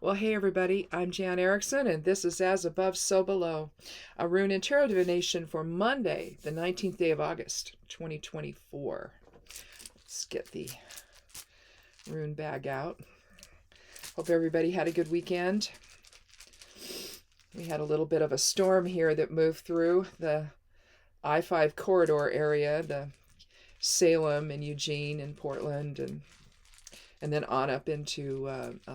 Well, hey everybody, I'm Jan Erickson, and this is As Above, So Below, a rune and tarot divination for Monday, the 19th day of August, 2024. Let's get the rune bag out. Hope everybody had a good weekend. We had a little bit of a storm here that moved through the I-5 corridor area, the Salem and Eugene and Portland, and then on up into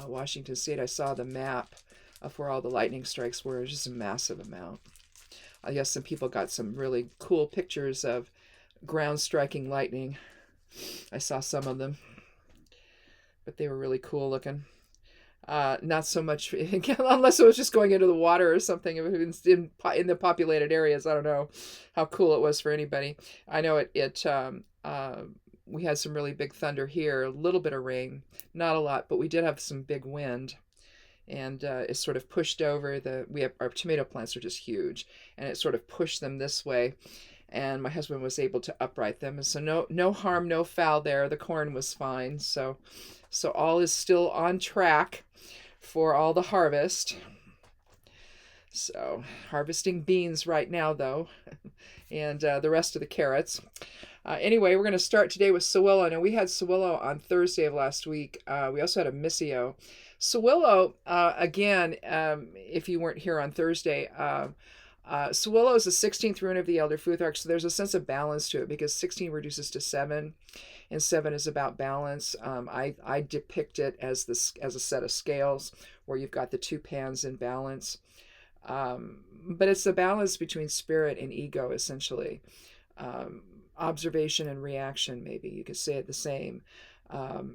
Washington State. I saw the map of where all the lightning strikes were. It was just a massive amount. I guess some people got some really cool pictures of ground striking lightning. I saw some of them, but they were really cool looking. Not so much, unless it was just going into the water or something. If it was in the populated areas, I don't know how cool it was for anybody. I know we had some really big thunder here, a little bit of rain, not a lot, but we did have some big wind, and it sort of pushed over our tomato plants are just huge, and it sort of pushed them this way, and my husband was able to upright them, and so no harm, no foul there. The corn was fine, so all is still on track for all the harvest. So harvesting beans right now though, and the rest of the carrots. Anyway, we're going to start today with Sewillow. Now, we had Sewillow on Thursday of last week. We also had a Missio. Sewillow, again, if you weren't here on Thursday, Sewillow is the 16th rune of the Elder Futhark, so there's a sense of balance to it because 16 reduces to 7, and 7 is about balance. I depict it as a set of scales where you've got the two pans in balance. But it's the balance between spirit and ego, essentially. Observation and reaction, maybe you could say it the same.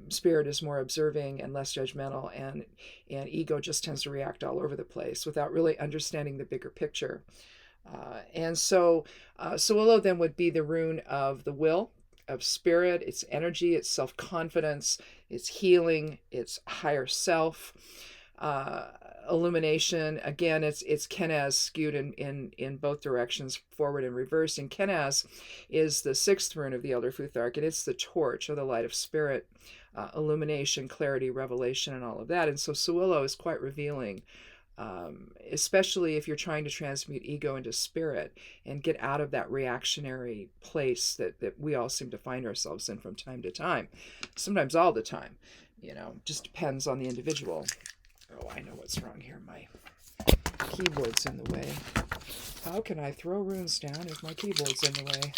Spirit is more observing and less judgmental, and ego just tends to react all over the place without really understanding the bigger picture. And so Sewillow then would be the rune of the will, of spirit, its energy, its self-confidence, its healing, its higher self. Illumination, again, it's Kenaz skewed in both directions, forward and reverse. And Kenaz is the 6th rune of the Elder Futhark, and it's the torch or the light of spirit, illumination, clarity, revelation, and all of that. And so Sewillow is quite revealing, especially if you're trying to transmute ego into spirit and get out of that reactionary place that we all seem to find ourselves in from time to time, sometimes all the time. Just depends on the individual. Oh, I know what's wrong here. My keyboard's in the way. How can I throw runes down if my keyboard's in the way?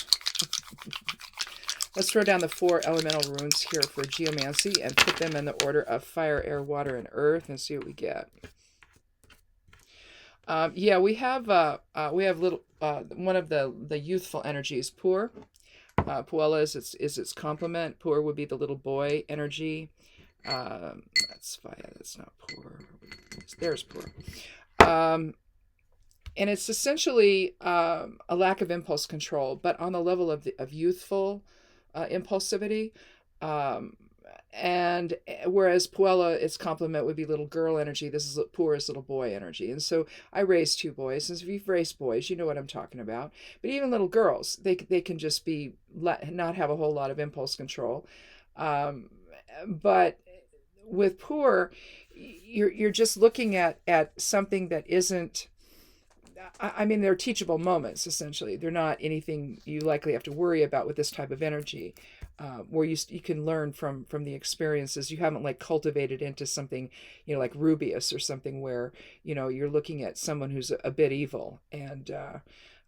Let's throw down the 4 elemental runes here for Geomancy and put them in the order of fire, air, water, and earth and see what we get. We have little one of the youthful energies, Pur. Puella is its complement. Pur would be the little boy energy. That's fire. That's not poor. There's poor. And it's essentially a lack of impulse control, but on the level of youthful impulsivity. And whereas Puella, its complement would be little girl energy. This is Pur's little boy energy. And so I raised 2 boys. And if you've raised boys, you know what I'm talking about. But even little girls, they can just not have a whole lot of impulse control. But with Pur, you're just looking at something that isn't. I mean, they're teachable moments, essentially. They're not anything you likely have to worry about with this type of energy, where you can learn from the experiences. You haven't cultivated into something, like Rubius or something where, you're looking at someone who's a bit evil and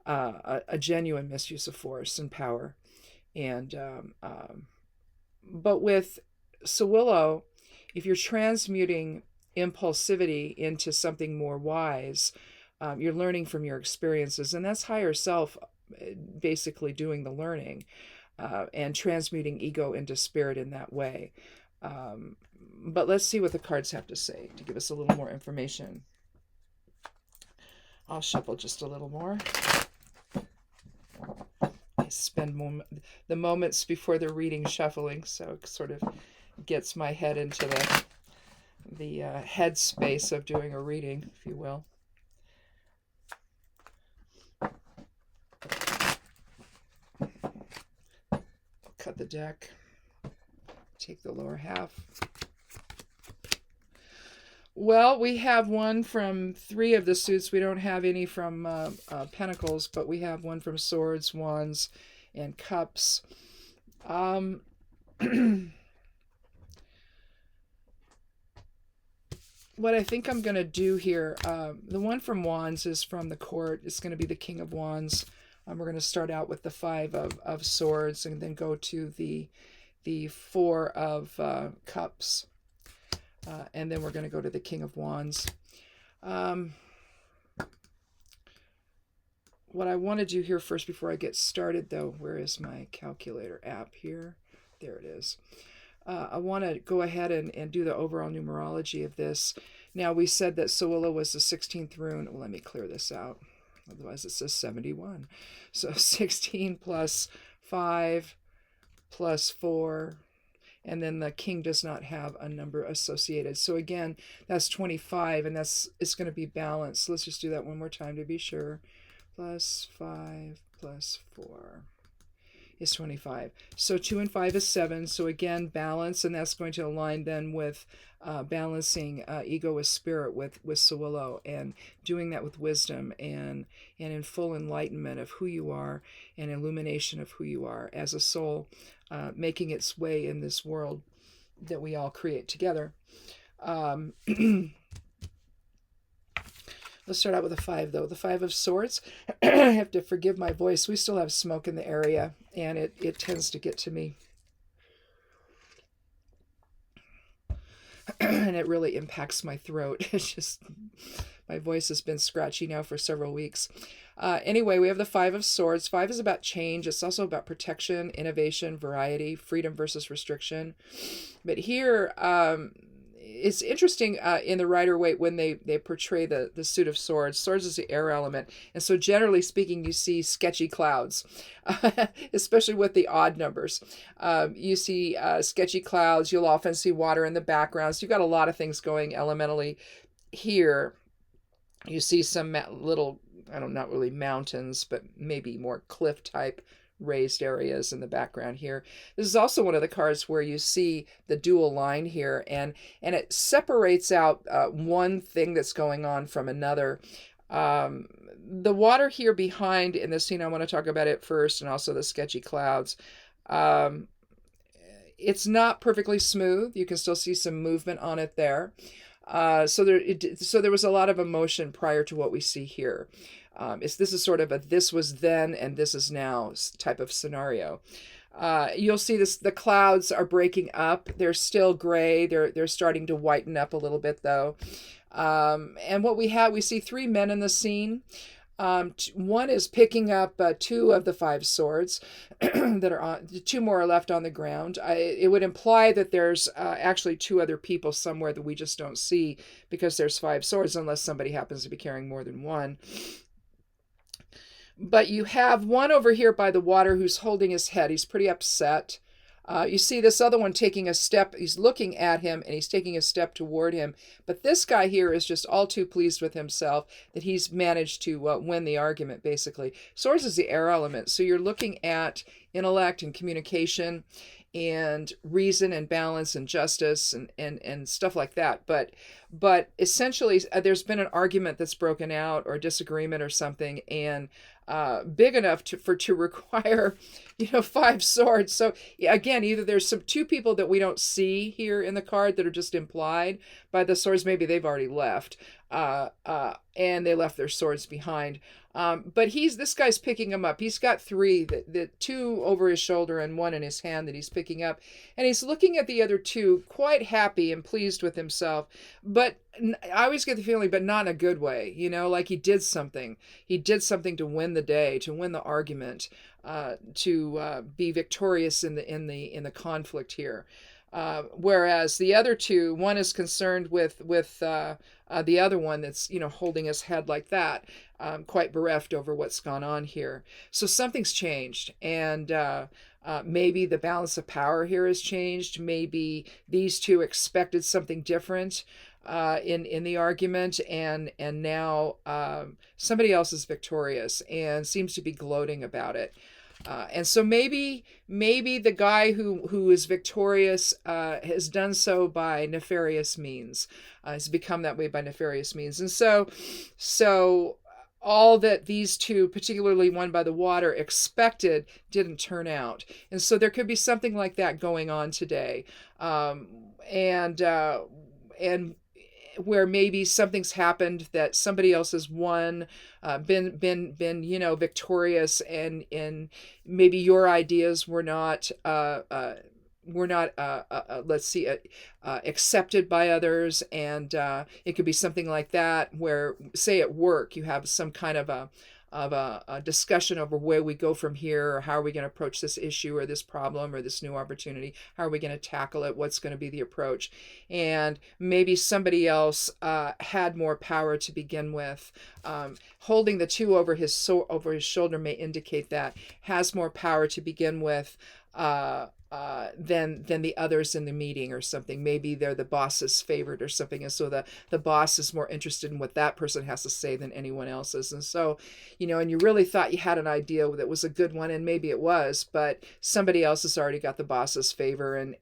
a genuine misuse of force and power. And but with Sewillow, if you're transmuting impulsivity into something more wise, you're learning from your experiences, and that's higher self basically doing the learning, and transmuting ego into spirit in that way. But let's see what the cards have to say to give us a little more information. I'll shuffle just a little more. I spend the moments before the reading shuffling, so it sort of gets my head into the head space of doing a reading, if you will. I'll cut the deck, take the lower half. Well, we have one from 3 of the suits. We don't have any from Pentacles, but we have one from Swords, Wands, and Cups. Um, what I think I'm going to do here, the one from Wands is from the Court. It's going to be the King of Wands. We're going to start out with the 5 of Swords and then go to the 4 of Cups. And then we're going to go to the King of Wands. What I want to do here first before I get started, though, where is my calculator app here? There it is. I want to go ahead and do the overall numerology of this. Now, we said that Sewillow was the 16th rune. Well, let me clear this out. Otherwise, it says 71. So 16 plus 5 plus 4. And then the king does not have a number associated. So again, that's 25, and it's going to be balanced. Let's just do that one more time to be sure. Plus 5 plus 4 is 25. So 2 and 5 is 7. So again, balance, and that's going to align then with balancing ego with spirit with Sewillow, and doing that with wisdom and in full enlightenment of who you are and illumination of who you are as a soul, making its way in this world that we all create together. Let's start out with a 5, though. The 5 of Swords. I have to forgive my voice. We still have smoke in the area, and it tends to get to me. And it really impacts my throat. It's just, my voice has been scratchy now for several weeks. Anyway, we have the 5 of Swords. 5 is about change. It's also about protection, innovation, variety, freedom versus restriction. But here, it's interesting in the Rider-Waite when they portray the suit of Swords. Swords is the air element. And so generally speaking, you see sketchy clouds, especially with the odd numbers. You see sketchy clouds. You'll often see water in the background. So you've got a lot of things going elementally here. You see some little, not really mountains, but maybe more cliff type raised areas in the background here. This is also one of the cards where you see the dual line here, and it separates out one thing that's going on from another. The water here behind in this scene, I want to talk about it first, and also the sketchy clouds. It's not perfectly smooth. You can still see some movement on it there. So there was a lot of emotion prior to what we see here. This is sort of a this was then and this is now type of scenario. You'll see the clouds are breaking up. They're still gray. They're starting to whiten up a little bit, though. And what we see 3 men in the scene. One is picking up 2 of the 5 swords that are on. 2 more are left on the ground. It would imply that there's actually 2 other people somewhere that we just don't see, because there's 5 swords, unless somebody happens to be carrying more than one. But you have one over here by the water who's holding his head. He's pretty upset. You see this other one taking a step. He's looking at him, and he's taking a step toward him. But this guy here is just all too pleased with himself that he's managed to win the argument, basically. Swords is the air element. So you're looking at intellect and communication and reason and balance and justice and stuff like that. But essentially, there's been an argument that's broken out, or disagreement or something, and big enough to require 5 swords. So again, either there's 2 people that we don't see here in the card that are just implied by the swords. Maybe they've already left, and they left their swords behind. But this guy's picking them up. He's got 3, the 2 over his shoulder and 1 in his hand that he's picking up. And he's looking at the other 2, quite happy and pleased with himself. But I always get the feeling, but not in a good way, like he did something. He did something to win the day, to win the argument, to be victorious in the conflict here. Whereas the other 2, one is concerned with the other one that's holding his head like that, quite bereft over what's gone on here. So something's changed, and maybe the balance of power here has changed. Maybe these 2 expected something different in the argument, and now somebody else is victorious and seems to be gloating about it. And so maybe the guy who is victorious has done so by nefarious means, has become that way by nefarious means. And so all that these two, particularly one by the water, expected didn't turn out. And so there could be something like that going on today. And where maybe something's happened that somebody else has won, been victorious, and maybe your ideas were not accepted by others, and it could be something like that where, say at work, you have some kind of a discussion over where we go from here, or how are we going to approach this issue or this problem or this new opportunity, how are we going to tackle it, what's going to be the approach. And maybe somebody else had more power to begin with. Holding the two over his shoulder may indicate that has more power to begin with than the others in the meeting or something. Maybe they're the boss's favorite or something, and so the boss is more interested in what that person has to say than anyone else's. And so, and you really thought you had an idea that was a good one, and maybe it was, but somebody else has already got the boss's favor, and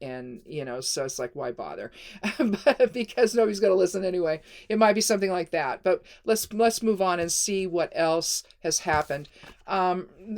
so it's like, why bother? But because nobody's going to listen anyway. It might be something like that. But let's move on and see what else has happened.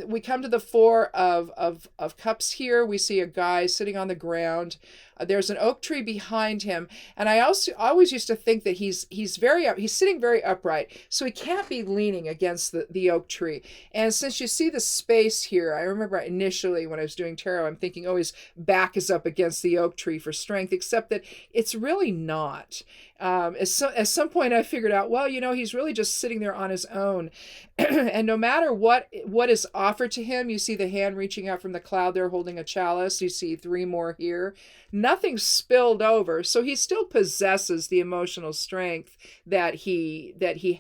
We come to the Four of Cups here. We see a guy sitting on the ground. There's an oak tree behind him, and I always used to think that he's sitting very upright, so he can't be leaning against the oak tree. And since you see the space here, I remember initially when I was doing tarot, I'm thinking, oh, his back is up against the oak tree for strength, except that it's really not. At some point I figured out, well, he's really just sitting there on his own. And no matter what is offered to him, you see the hand reaching out from the cloud there holding a chalice. You see 3 more here. Nothing spilled over, so he still possesses the emotional strength that he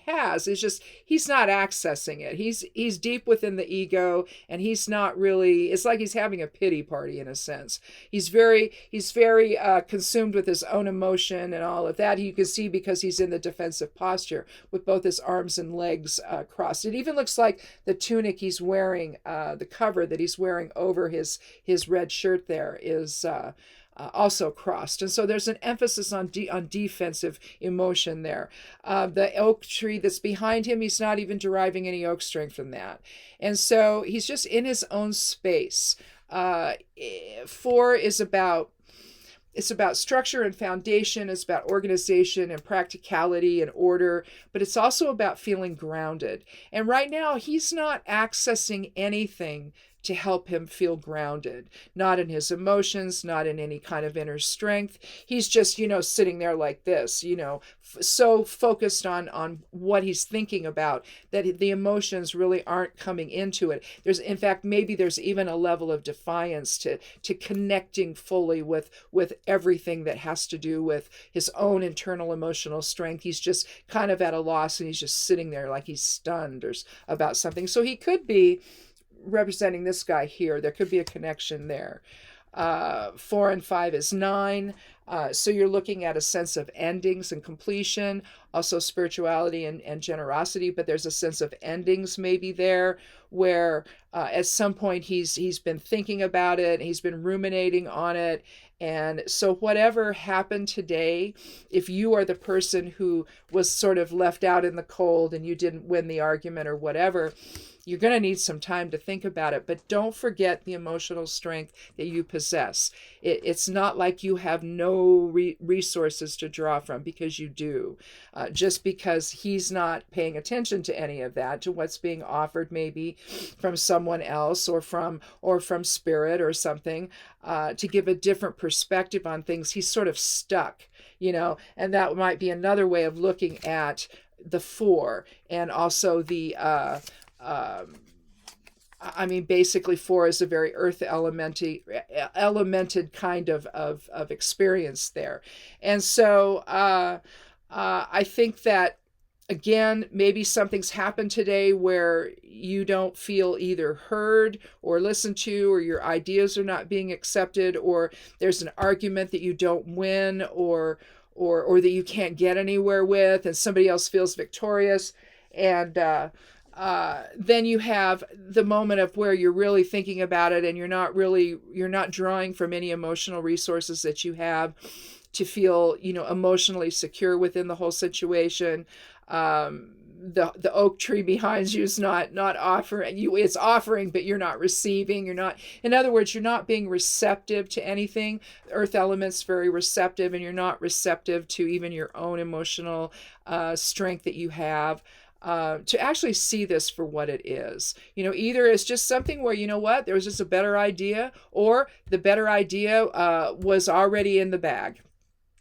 has. It's just he's not accessing it. He's deep within the ego, and he's not really. It's like he's having a pity party in a sense. He's very consumed with his own emotion and all of that. You can see because he's in the defensive posture with both his arms and legs crossed. It even looks like the tunic he's wearing, the cover that he's wearing over his red shirt there is also crossed. And so there's an emphasis on defensive emotion there. The oak tree that's behind him, he's not even deriving any oak strength from that. And so he's just in his own space. 4 is about structure and foundation. It's about organization and practicality and order, but it's also about feeling grounded. And right now, he's not accessing anything to help him feel grounded, not in his emotions, not in any kind of inner strength. He's just, sitting there like this, so focused on what he's thinking about that the emotions really aren't coming into it. In fact, maybe there's even a level of defiance to connecting fully with everything that has to do with his own internal emotional strength. He's just kind of at a loss, and he's just sitting there like he's stunned or about something. So he could be representing this guy here. There could be a connection there. 4 and 5 is 9. So you're looking at a sense of endings and completion, also spirituality and generosity, but there's a sense of endings maybe there where at some point he's been thinking about it, he's been ruminating on it. And so whatever happened today, if you are the person who was sort of left out in the cold and you didn't win the argument or whatever, you're going to need some time to think about it. But don't forget the emotional strength that you possess. It's not like you have no resources to draw from, because you do. Just because he's not paying attention to any of that, to what's being offered maybe from someone else or from spirit or something, to give a different perspective on things, he's sort of stuck, and that might be another way of looking at the 4 and also the basically 4 is a very earth elemented kind of experience there. And so I think that, again, maybe something's happened today where you don't feel either heard or listened to, or your ideas are not being accepted, or there's an argument that you don't win or that you can't get anywhere with, and somebody else feels victorious. And then you have the moment of where you're really thinking about it, and you're not drawing from any emotional resources that you have to feel, emotionally secure within the whole situation. The oak tree behind you is not offering you, it's offering, but you're not receiving. You're not, in other words, you're not being receptive to anything. Earth element's very receptive, and you're not receptive to even your own emotional strength that you have. To actually see this for what it is. Either it's just something where, there was just a better idea, or the better idea was already in the bag,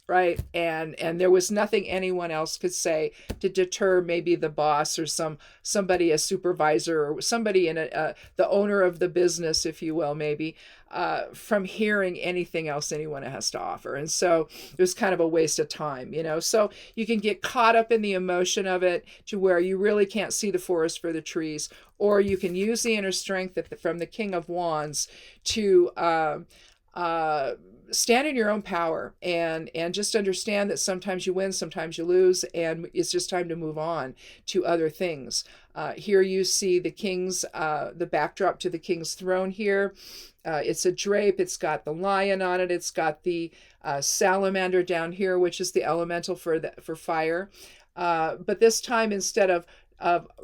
right? And there was nothing anyone else could say to deter maybe the boss or somebody, a supervisor, or somebody in the owner of the business, if you will, maybe, from hearing anything else anyone has to offer. And so it was kind of a waste of time, so you can get caught up in the emotion of it to where you really can't see the forest for the trees, or you can use the inner strength from the King of Wands to stand in your own power and just understand that sometimes you win, sometimes you lose, and it's just time to move on to other things. Here you see the backdrop to the king's throne here. It's a drape. It's got the lion on it. It's got the salamander down here, which is the elemental for fire. But this time, instead of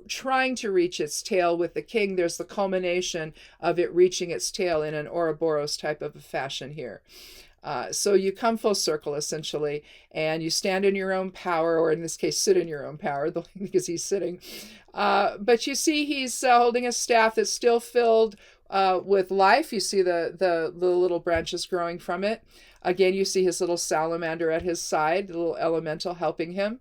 trying to reach its tail with the king, there's the culmination of it reaching its tail in an Ouroboros type of a fashion here. So you come full circle, essentially, and you stand in your own power, or in this case, sit in your own power, because he's sitting. But you see he's holding a staff that's still filled with life. You see the little branches growing from it. Again, you see his little salamander at his side, the little elemental helping him.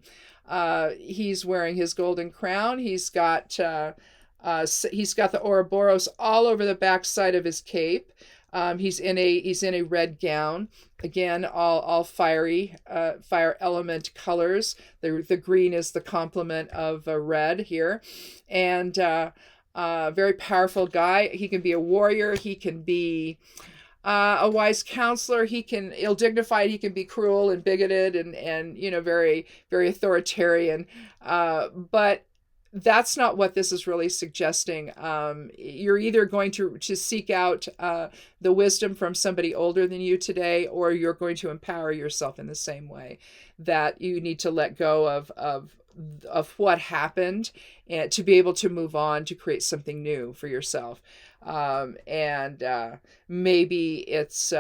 He's wearing his golden crown. He's got the Ouroboros all over the back side of his cape. He's in a red gown. Again, all fiery, fire element colors. The green is the complement of red here, and very powerful guy. He can be a warrior. He can be a wise counselor. He can ill-dignified. He can be cruel and bigoted and very, very authoritarian. But that's not what this is really suggesting. You're either going to seek out the wisdom from somebody older than you today, or you're going to empower yourself in the same way, that you need to let go of what happened and to be able to move on, to create something new for yourself. Maybe it's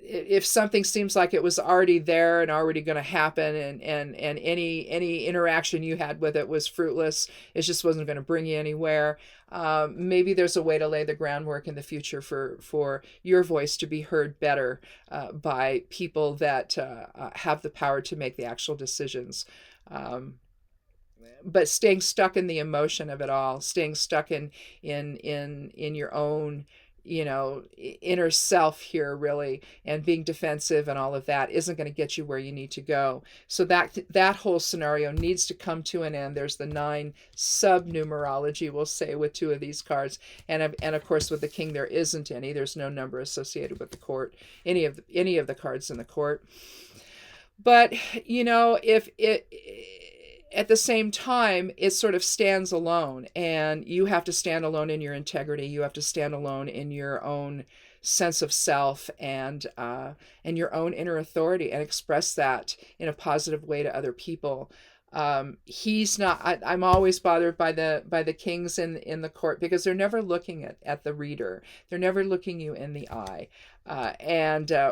if something seems like it was already there and already going to happen, and any interaction you had with it was fruitless, it just wasn't going to bring you anywhere. Maybe there's a way to lay the groundwork in the future for your voice to be heard better by people that have the power to make the actual decisions. But staying stuck in the emotion of it all, staying stuck in your own inner self here, really, and being defensive and all of that isn't going to get you where you need to go. So that whole scenario needs to come to an end. There's the 9 sub-numerology, we'll say, with 2 of these cards, and of course with the king there isn't any. There's no number associated with the court, any of the cards in the court. But if it at the same time, it sort of stands alone, and you have to stand alone in your integrity. You have to stand alone in your own sense of self and your own inner authority, and express that in a positive way to other people. He's not. I'm always bothered by the kings in the court, because they're never looking at the reader. They're never looking you in the eye.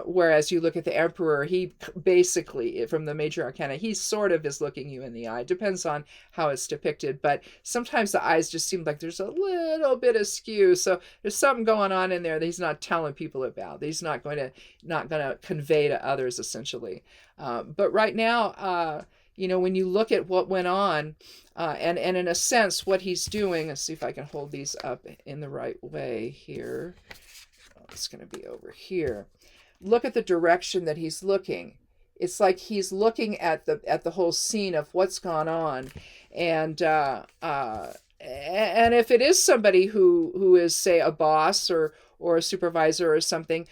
Whereas you look at the emperor, he basically, from the major arcana, he sort of is looking you in the eye. Depends on how it's depicted, but sometimes the eyes just seem like there's a little bit askew. So there's something going on in there that he's not telling people about. That he's not going to convey to others, essentially. But right now, when you look at what went on, and in a sense what he's doing, let's see if I can hold these up in the right way here. It's going to be over here. Look at the direction that he's looking. It's like he's looking at the whole scene of what's gone on, and if it is somebody who is, say, a boss or a supervisor or something,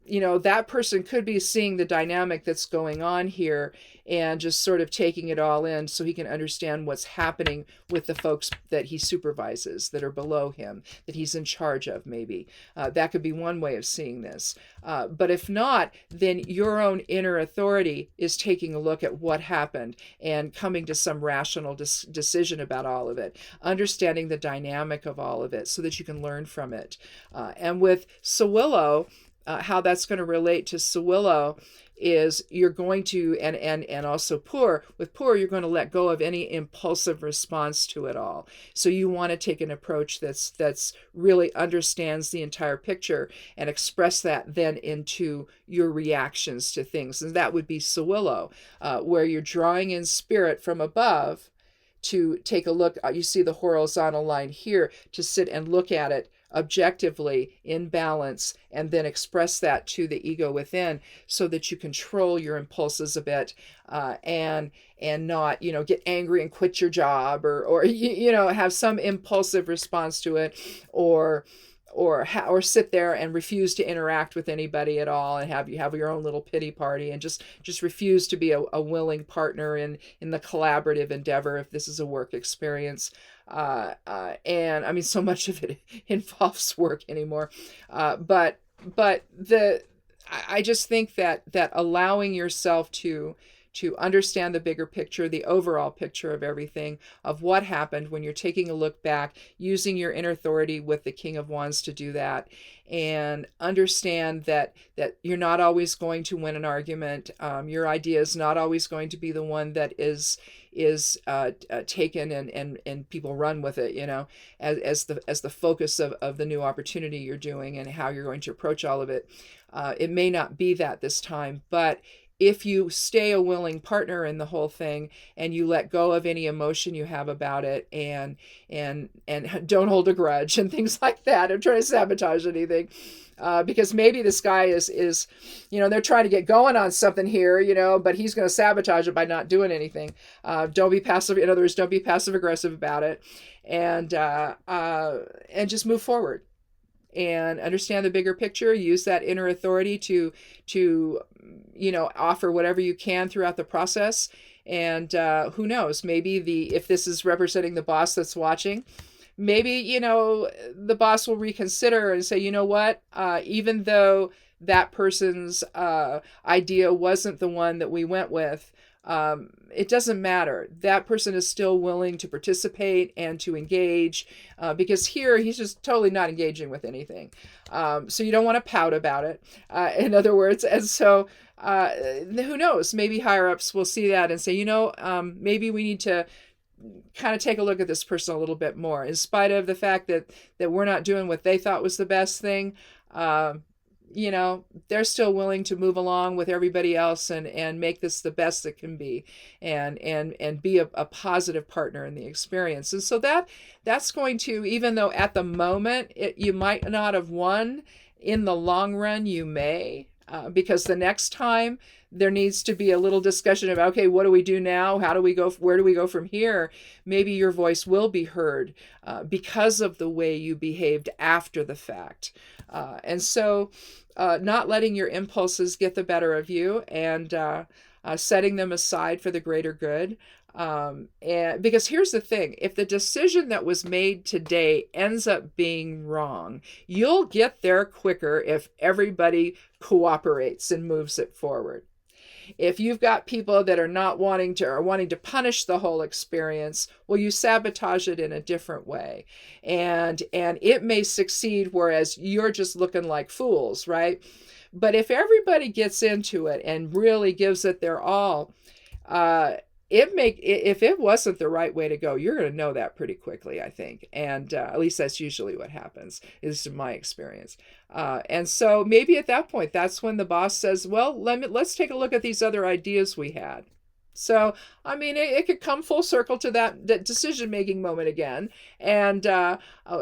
that person could be seeing the dynamic that's going on here and just sort of taking it all in so he can understand what's happening with the folks that he supervises, that are below him, that he's in charge of, maybe. That could be one way of seeing this. But if not, then your own inner authority is taking a look at what happened and coming to some rational decision about all of it, understanding the dynamic of all of it so that you can learn from it. And with Sawillo, how that's going to relate to Sawillo is you're going to, and also with Pur, you're going to let go of any impulsive response to it all. So you want to take an approach that's really understands the entire picture and express that then into your reactions to things. And that would be Sawillo, where you're drawing in spirit from above to take a look. You see the horizontal line here, to sit and look at it objectively in balance, and then express that to the ego within so that you control your impulses a bit, and not, get angry and quit your job, or have some impulsive response to it, or sit there and refuse to interact with anybody at all, and have your own little pity party, and just refuse to be a willing partner in the collaborative endeavor if this is a work experience. And I mean, so much of it involves work anymore. But I just think that allowing yourself to understand the bigger picture, the overall picture of everything, of what happened when you're taking a look back, using your inner authority with the King of Wands to do that, and understand that you're not always going to win an argument. Your idea is not always going to be the one that is taken and people run with it, as the focus of the new opportunity you're doing and how you're going to approach all of it. It may not be that this time, but if you stay a willing partner in the whole thing, and you let go of any emotion you have about it, and don't hold a grudge and things like that, or try to sabotage anything, because maybe this guy is they're trying to get going on something here, but he's going to sabotage it by not doing anything. Don't be passive. In other words, don't be passive aggressive about it, and just move forward. And understand the bigger picture. Use that inner authority to offer whatever you can throughout the process. And who knows? Maybe if this is representing the boss that's watching, maybe the boss will reconsider and say, you know what? Even though that person's idea wasn't the one that we went with, it doesn't matter. That person is still willing to participate and to engage, because here he's just totally not engaging with anything. So you don't want to pout about it, in other words. And so who knows? Maybe higher ups will see that and say, maybe we need to kind of take a look at this person a little bit more, in spite of the fact that we're not doing what they thought was the best thing. They're still willing to move along with everybody else and make this the best it can be, and be a positive partner in the experience. And so that's going to, even though at the moment you might not have won, in the long run you may, because the next time there needs to be a little discussion about, okay, what do we do now? How do we go? Where do we go from here? Maybe your voice will be heard because of the way you behaved after the fact. And so not letting your impulses get the better of you, and setting them aside for the greater good. And because here's the thing, if the decision that was made today ends up being wrong, you'll get there quicker if everybody cooperates and moves it forward. If you've got people that are not wanting to punish the whole experience, well, you sabotage it in a different way. And it may succeed, whereas you're just looking like fools, right? But if everybody gets into it and really gives it their all, if it wasn't the right way to go, you're going to know that pretty quickly, I think. And at least that's usually what happens, at least in my experience. And so maybe at that point, that's when the boss says, well, let's take a look at these other ideas we had. So, I mean, it could come full circle to that decision-making moment again. And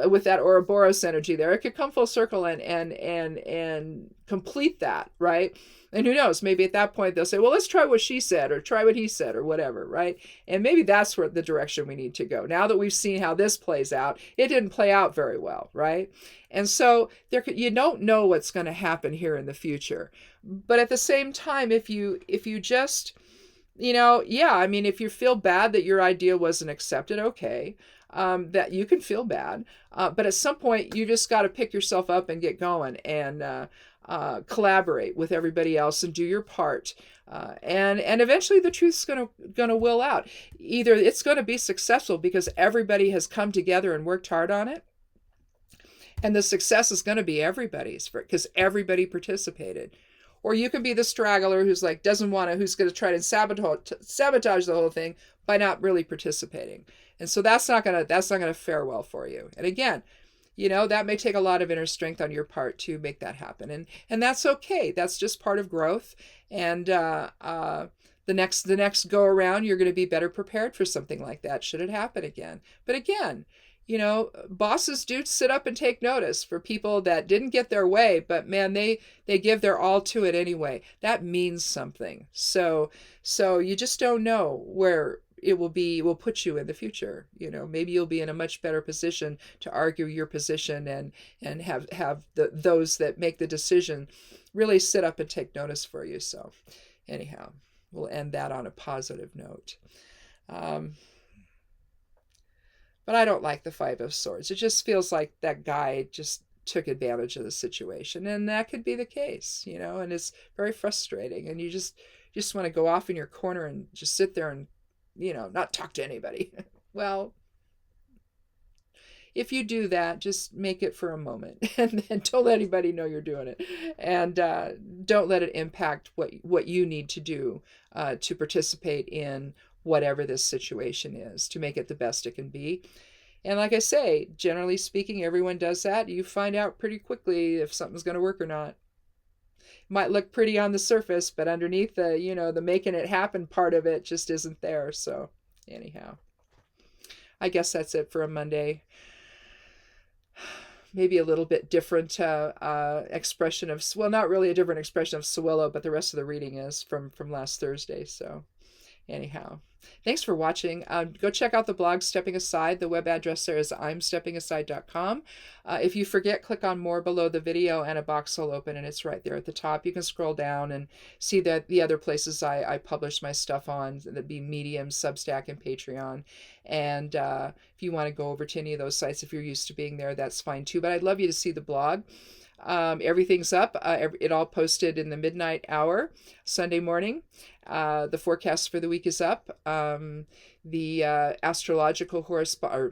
with that Ouroboros energy there, it could come full circle and complete that, right? And who knows, maybe at that point they'll say, well, let's try what she said or try what he said or whatever, right? And maybe that's where the direction we need to go. Now that we've seen how this plays out, it didn't play out very well, right? And so you don't know what's going to happen here in the future. But at the same time, if you just yeah, I mean, if you feel bad that your idea wasn't accepted, okay, that you can feel bad. But at some point, you just got to pick yourself up and get going and collaborate with everybody else and do your part. And eventually the truth's gonna will out. Either it's going to be successful because everybody has come together and worked hard on it, and the success is going to be everybody's because everybody participated. Or you can be the straggler who's like who's going to try to sabotage the whole thing by not really participating. And so that's not gonna fare well for you. And again, that may take a lot of inner strength on your part to make that happen, and that's okay. That's just part of growth. And the next go around, you're going to be better prepared for something like that should it happen again. But again, bosses do sit up and take notice for people that didn't get their way, but man, they give their all to it anyway. That means something. So you just don't know where it will put you in the future. Maybe you'll be in a much better position to argue your position and have those that make the decision really sit up and take notice for you. So anyhow, we'll end that on a positive note. But I don't like the Five of Swords. It just feels like that guy just took advantage of the situation. And that could be the case, and it's very frustrating. And you just want to go off in your corner and just sit there and, not talk to anybody. Well, if you do that, just make it for a moment and don't let anybody know you're doing it. And don't let it impact what you need to do to participate in whatever this situation is, to make it the best it can be. And like I say, generally speaking, everyone does that. You find out pretty quickly if something's going to work or not. It might look pretty on the surface, but underneath the making it happen part of it just isn't there. So anyhow, I guess that's it for a Monday. Maybe a little bit different expression of, well, not really a different expression of Sewillow, but the rest of the reading is from last Thursday. So anyhow, thanks for watching. Go check out the blog Stepping Aside. The web address there is imsteppingaside.com. If you forget, click on more below the video and a box will open and it's right there at the top. You can scroll down and see the other places I publish my stuff on. That'd be Medium, Substack, and Patreon. And if you want to go over to any of those sites, if you're used to being there, that's fine too. But I'd love you to see the blog. Everything's up. It all posted in the midnight hour, Sunday morning. The forecast for the week is up. The astrological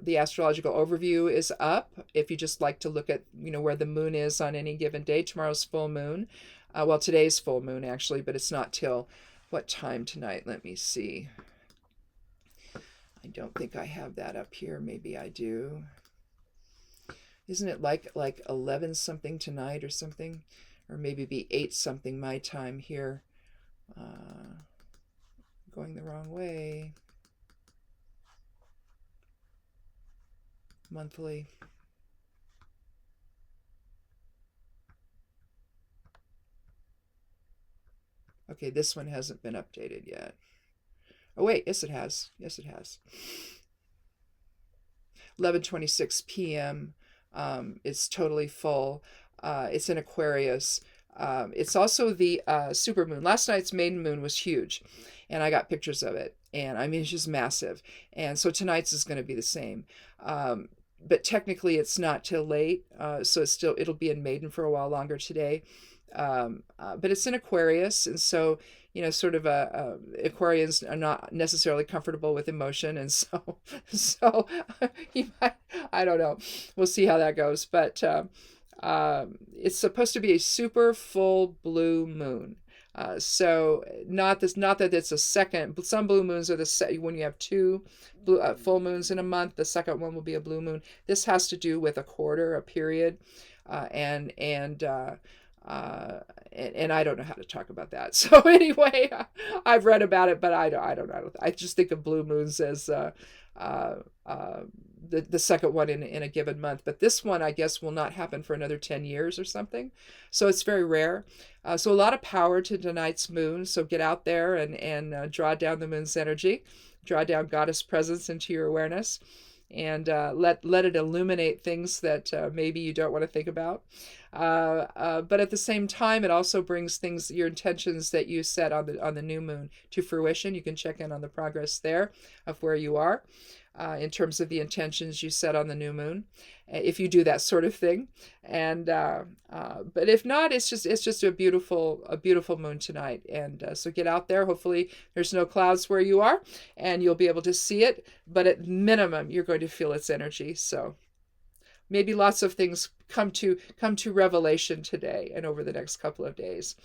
the astrological overview is up. If you just like to look at where the moon is on any given day. Tomorrow's full moon. Well, today's full moon actually, but it's not till what time tonight? Let me see. I don't think I have that up here. Maybe I do. Isn't it like 11 something tonight or something? Or maybe be 8 something my time here. Going the wrong way. Monthly. Okay, this one hasn't been updated yet. Oh wait, yes it has. Yes it has. 11:26 p.m. It's totally full. It's in Aquarius. It's also the supermoon. Last night's maiden moon was huge, and I got pictures of it. And I mean, it's just massive. And so tonight's is going to be the same. But technically, it's not till late, so it'll be in maiden for a while longer today. But it's in Aquarius, and so sort of Aquarians are not necessarily comfortable with emotion, and so I don't know. We'll see how that goes. But it's supposed to be a super full blue moon. So not that it's a second. Some blue moons are when you have 2 full moons in a month. The second one will be a blue moon. This has to do with a quarter, a period, and and I don't know how to talk about that. So anyway, I've read about it, but I don't know. I just think of blue moons as the second one in a given month. But this one, I guess, will not happen for another 10 years or something. So it's very rare. So a lot of power to tonight's moon. So get out there and draw down the moon's energy, draw down goddess presence into your awareness, and let it illuminate things that maybe you don't want to think about. But at the same time, it also brings things, your intentions that you set on the new moon, to fruition. You can check in on the progress there of where you are in terms of the intentions you set on the new moon, if you do that sort of thing. And but if not, it's just a beautiful moon tonight. And so get out there. Hopefully there's no clouds where you are, and you'll be able to see it. But at minimum, you're going to feel its energy. So maybe lots of things come to revelation today and over the next couple of days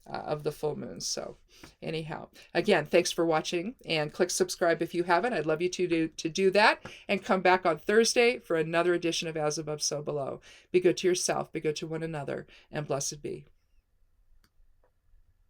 of the full moon. So anyhow, again, thanks for watching, and click subscribe if you haven't. I'd love you to do that, and come back on Thursday for another edition of As Above, So Below. Be good to yourself, be good to one another, and blessed be.